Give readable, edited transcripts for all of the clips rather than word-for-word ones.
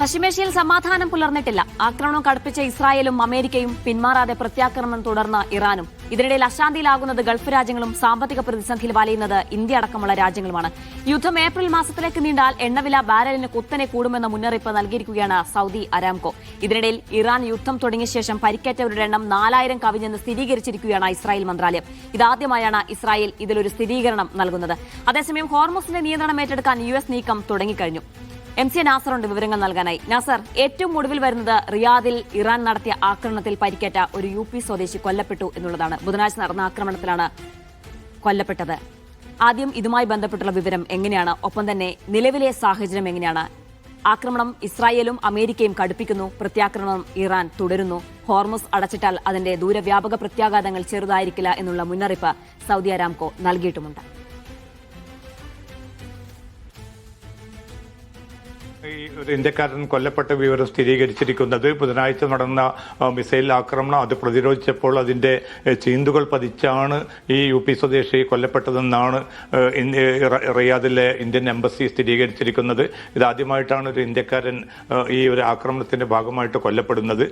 പശ്ചിമേഷ്യയിൽ സമാധാനം പുലർന്നിട്ടില്ല. ആക്രമണം കടുപ്പിച്ച ഇസ്രായേലും അമേരിക്കയും പിന്മാറാതെ പ്രത്യാക്രമണം തുടർന്ന് ഇറാനും. ഇതിനിടയിൽ അശാന്തിയിലാകുന്നത് ഗൾഫ് രാജ്യങ്ങളും സാമ്പത്തിക പ്രതിസന്ധിയിൽ വലയുന്നത് ഇന്ത്യ അടക്കമുള്ള രാജ്യങ്ങളുമാണ്. യുദ്ധം ഏപ്രിൽ മാസത്തിലേക്ക് നീണ്ടാൽ എണ്ണവില ബാരലിന് കുത്തനെ കൂടുമെന്ന മുന്നറിയിപ്പ് നൽകിയിരിക്കുകയാണ് സൗദി അരാംകോ. ഇതിനിടയിൽ ഇറാൻ യുദ്ധം തുടങ്ങിയ ശേഷം പരിക്കേറ്റവരുടെ എണ്ണം 4000 കവിഞ്ഞെന്ന് സ്ഥിരീകരിച്ചിരിക്കുകയാണ് ഇസ്രായേൽ മന്ത്രാലയം. ഇതാദ്യമായാണ് ഇസ്രായേൽ ഇതിലൊരു സ്ഥിരീകരണം നൽകുന്നത്. അതേസമയം ഹോർമുസിന്റെ നിയന്ത്രണം ഏറ്റെടുക്കാൻ US നീക്കം തുടങ്ങിക്കഴിഞ്ഞു. MC നാസറുണ്ട് വിവരങ്ങൾ നൽകാനായി. നാസർ, ഏറ്റവും ഒടുവിൽ വരുന്നത് റിയാദിൽ ഇറാൻ നടത്തിയ ആക്രമണത്തിൽ പരിക്കേറ്റ ഒരു UP സ്വദേശി കൊല്ലപ്പെട്ടു എന്നുള്ളതാണ്. ബുധനാഴ്ച നടന്ന ആക്രമണത്തിലാണ് കൊല്ലപ്പെട്ടത്. ആദ്യം ഇതുമായി ബന്ധപ്പെട്ടുള്ള വിവരം എങ്ങനെയാണ്? ഒപ്പം തന്നെ നിലവിലെ സാഹചര്യം എങ്ങനെയാണ്? ആക്രമണം ഇസ്രായേലും അമേരിക്കയും കടുപ്പിക്കുന്നു, പ്രത്യാക്രമണം ഇറാൻ തുടരുന്നു. ഹോർമുസ് അടച്ചിട്ടാൽ അതിന്റെ ദൂരവ്യാപക പ്രത്യാഘാതങ്ങൾ ചെറുതായിരിക്കില്ല എന്നുള്ള മുന്നറിയിപ്പ് സൗദി അരാംകോ നൽകിയിട്ടുമുണ്ട്. ഒരു ഇന്ത്യക്കാരൻ കൊല്ലപ്പെട്ട വിവരം സ്ഥിരീകരിച്ചിരിക്കുന്നത് ബുധനാഴ്ച നടന്ന മിസൈൽ ആക്രമണം അത് പ്രതിരോധിച്ചപ്പോൾ അതിന്റെ ചീന്തുകൾ പതിച്ചാണ് ഈ UP സ്വദേശി കൊല്ലപ്പെട്ടതെന്നാണ് റിയാദിലെ ഇന്ത്യൻ എംബസി സ്ഥിരീകരിച്ചിരിക്കുന്നത്. ഇതാദ്യമായിട്ടാണ് ഒരു ഇന്ത്യക്കാരൻ ഈ ഒരു ആക്രമണത്തിന്റെ ഭാഗമായിട്ട് കൊല്ലപ്പെടുന്നത്.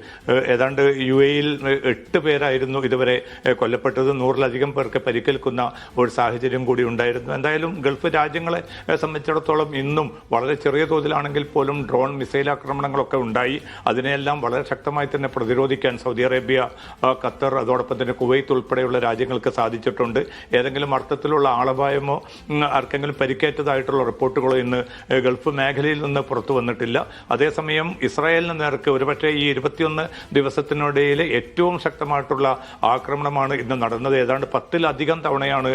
ഏതാണ്ട് UAE-യിൽ 8 പേരായിരുന്നു ഇതുവരെ കൊല്ലപ്പെട്ടത്. 100-ലധികം പേർക്ക് പരിക്കേൽക്കുന്ന ഒരു സാഹചര്യം കൂടി ഉണ്ടായിരുന്നു. എന്തായാലും ഗൾഫ് രാജ്യങ്ങളെ സംബന്ധിച്ചിടത്തോളം ഇന്നും വളരെ ചെറിയ തോതിലാണെങ്കിൽ പോലും ഡ്രോൺ മിസൈൽ ആക്രമണങ്ങളൊക്കെ ഉണ്ടായി. അതിനെല്ലാം വളരെ ശക്തമായി തന്നെ പ്രതിരോധിക്കാൻ സൗദി അറേബ്യ, ഖത്തർ, അതോടൊപ്പം തന്നെ കുവൈത്ത് ഉൾപ്പെടെയുള്ള രാജ്യങ്ങൾക്ക് സാധിച്ചിട്ടുണ്ട്. ഏതെങ്കിലും അർത്ഥത്തിലുള്ള ആളപായമോ ആർക്കെങ്കിലും പരിക്കേറ്റതായിട്ടുള്ള റിപ്പോർട്ടുകളോ ഇന്ന് ഗൾഫ് മേഖലയിൽ നിന്ന് പുറത്തു വന്നിട്ടില്ല. അതേസമയം ഇസ്രായേലിന് നേർക്ക് ഒരുപക്ഷെ ഈ 21 ദിവസത്തിനിടയിൽ ഏറ്റവും ശക്തമായിട്ടുള്ള ആക്രമണമാണ് ഇന്ന് നടന്നത്. ഏതാണ്ട് 10-ലധികം തവണയാണ്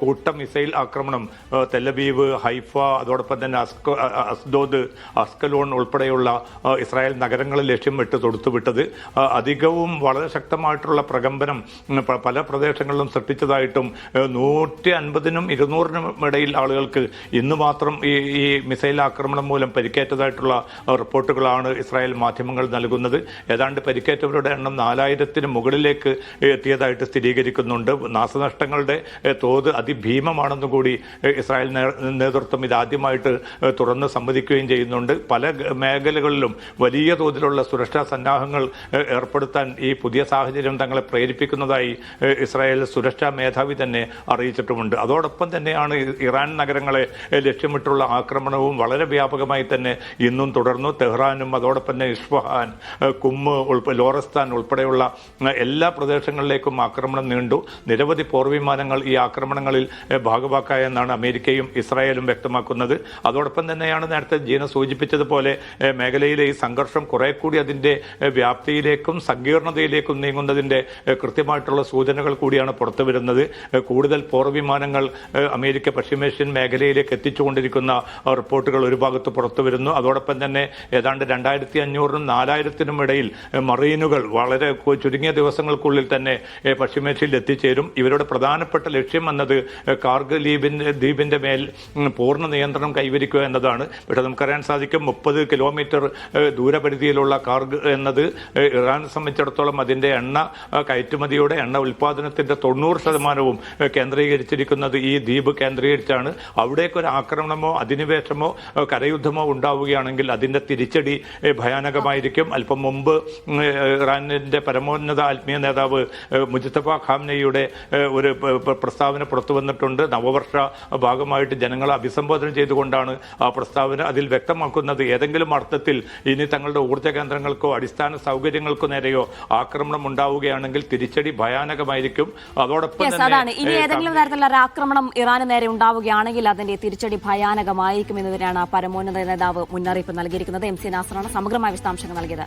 കൂട്ട മിസൈൽ ആക്രമണം തെല്ലബീവ്, ഹൈഫ, അതോടൊപ്പം തന്നെ അസ്ദോദ്, അസ്കലോൺ ഉൾപ്പെടെയുള്ള ഇസ്രായേൽ നഗരങ്ങളിൽ ലക്ഷ്യം വിട്ട് തൊടുത്തുവിട്ടത്. അധികവും വളരെ ശക്തമായിട്ടുള്ള പ്രകമ്പനം പല പ്രദേശങ്ങളിലും സൃഷ്ടിച്ചതായിട്ടും 150-നും 200-നും ഇടയിൽ ആളുകൾക്ക് ഇന്ന് മാത്രം ഈ മിസൈൽ ആക്രമണം മൂലം പരിക്കേറ്റതായിട്ടുള്ള റിപ്പോർട്ടുകളാണ് ഇസ്രായേൽ മാധ്യമങ്ങൾ നൽകുന്നത്. ഏതാണ്ട് പരിക്കേറ്റവരുടെ എണ്ണം 4000-ന് മുകളിലേക്ക് എത്തിയതായിട്ട് സ്ഥിരീകരിക്കുന്നുണ്ട്. നാശനഷ്ടങ്ങളുടെ തോത് അതിഭീമമാണെന്ന് കൂടി ഇസ്രായേൽ നേതൃത്വം ഇതാദ്യമായിട്ട് തുറന്ന് സമ്മതിക്കുകയും ചെയ്യുന്നുണ്ട്. പല മേഖലകളിലും വലിയ തോതിലുള്ള സുരക്ഷാ സന്നാഹങ്ങൾ ഏർപ്പെടുത്താൻ ഈ പുതിയ സാഹചര്യം തങ്ങളെ പ്രേരിപ്പിക്കുന്നതായി ഇസ്രായേൽ സുരക്ഷാ മേധാവി തന്നെ അറിയിച്ചിട്ടുമുണ്ട്. അതോടൊപ്പം തന്നെയാണ് ഇറാൻ നഗരങ്ങളെ ലക്ഷ്യമിട്ടുള്ള ആക്രമണവും വളരെ വ്യാപകമായി തന്നെ ഇന്നും തുടർന്നു. തെഹ്റാനും അതോടൊപ്പം തന്നെ ഇസ്ഫഹാൻ, കുമ്മ്, ലോറസ്ഥാൻ ഉൾപ്പെടെയുള്ള എല്ലാ പ്രദേശങ്ങളിലേക്കും ആക്രമണം നീണ്ടു. നിരവധി പോർവിമാനങ്ങൾ ഈ ആക്രമണങ്ങളിൽ ഭാഗവാക്കായെന്നാണ് അമേരിക്കയും ഇസ്രായേലും വ്യക്തമാക്കുന്നത്. അതോടൊപ്പം തന്നെയാണ് നേരത്തെ ജീന സൂചിപ്പിച്ചതുപോലെ മേഖലയിലെ ഈ സംഘർഷം കുറെ കൂടി അതിന്റെ വ്യാപ്തിയിലേക്കും സങ്കീർണതയിലേക്കും നീങ്ങുന്നതിന്റെ കൃത്യമായിട്ടുള്ള സൂചനകൾ കൂടിയാണ് പുറത്തു വരുന്നത്. കൂടുതൽ പോർവിമാനങ്ങൾ അമേരിക്ക പശ്ചിമേഷ്യൻ മേഖലയിലേക്ക് എത്തിച്ചുകൊണ്ടിരിക്കുന്ന റിപ്പോർട്ടുകൾ ഒരു ഭാഗത്ത് പുറത്തു വരുന്നു. അതോടൊപ്പം തന്നെ ഏതാണ്ട് 2500-നും 4000-നും ഇടയിൽ മറീനുകൾ വളരെ ചുരുങ്ങിയ ദിവസങ്ങൾക്കുള്ളിൽ തന്നെ പശ്ചിമേഷ്യയിൽ എത്തിച്ചേരും. ഇവരുടെ പ്രധാനപ്പെട്ട ലക്ഷ്യം എന്നത് കാർഗിൽ ദ്വീപിന്റെ മേൽ പൂർണ്ണ നിയന്ത്രണം കൈവരിക്കുക എന്നതാണ്. പക്ഷെ നമുക്കറിയാൻ സാധിക്കും 30 കിലോമീറ്റർ ദൂരപരിധിയിലുള്ള കാർഗ് എന്നത് ഇറാനെ സംബന്ധിച്ചിടത്തോളം അതിന്റെ എണ്ണ കയറ്റുമതിയുടെ എണ്ണ ഉൽപാദനത്തിന്റെ 90% കേന്ദ്രീകരിച്ചിരിക്കുന്നത് ഈ ദ്വീപ് കേന്ദ്രീകരിച്ചാണ്. അവിടേക്കൊരു ആക്രമണമോ അധിനിവേശമോ കരയുദ്ധമോ ഉണ്ടാവുകയാണെങ്കിൽ അതിന്റെ തിരിച്ചടി ഭയാനകമായിരിക്കും. അല്പം മുമ്പ് ഇറാനിന്റെ പരമോന്നത ആത്മീയ നേതാവ് മുജ്തഫ ഖാംനയുടെ ഒരു പ്രസ്താവന പുറത്തു വന്നിട്ടുണ്ട്. നവവർഷ ഭാഗമായിട്ട് ജനങ്ങളെ അഭിസംബോധന ചെയ്തുകൊണ്ടാണ് ആ പ്രസ്താവന. അതിൽ വ്യക്തമാക്കുന്നത് ഏതെങ്കിലും അർത്ഥത്തിൽ ഇനി തങ്ങളുടെ ഊർജ്ജ കേന്ദ്രങ്ങൾക്കോ അടിസ്ഥാന സൗകര്യങ്ങൾക്കോ നേരെയോ ആക്രമണം ഉണ്ടാവുകയാണെങ്കിൽ തിരിച്ചടി ഭയാനകമായിരിക്കും. അതോടൊപ്പം തന്നെ ഇനി ഏതെങ്കിലും തരത്തിലുള്ള ആക്രമണം ഇറാന് നേരെ ഉണ്ടാവുകയാണെങ്കിൽ അതിന്റെ തിരിച്ചടി ഭയാനകമായിരിക്കും എന്നതിനാണ് പരമോന്നത നേതാവ് മുന്നറിയിപ്പ് നൽകിയിരിക്കുന്നത്. MC നാസറാണ് സമഗ്രമായ വിശദാംശങ്ങൾ നൽകിയത്.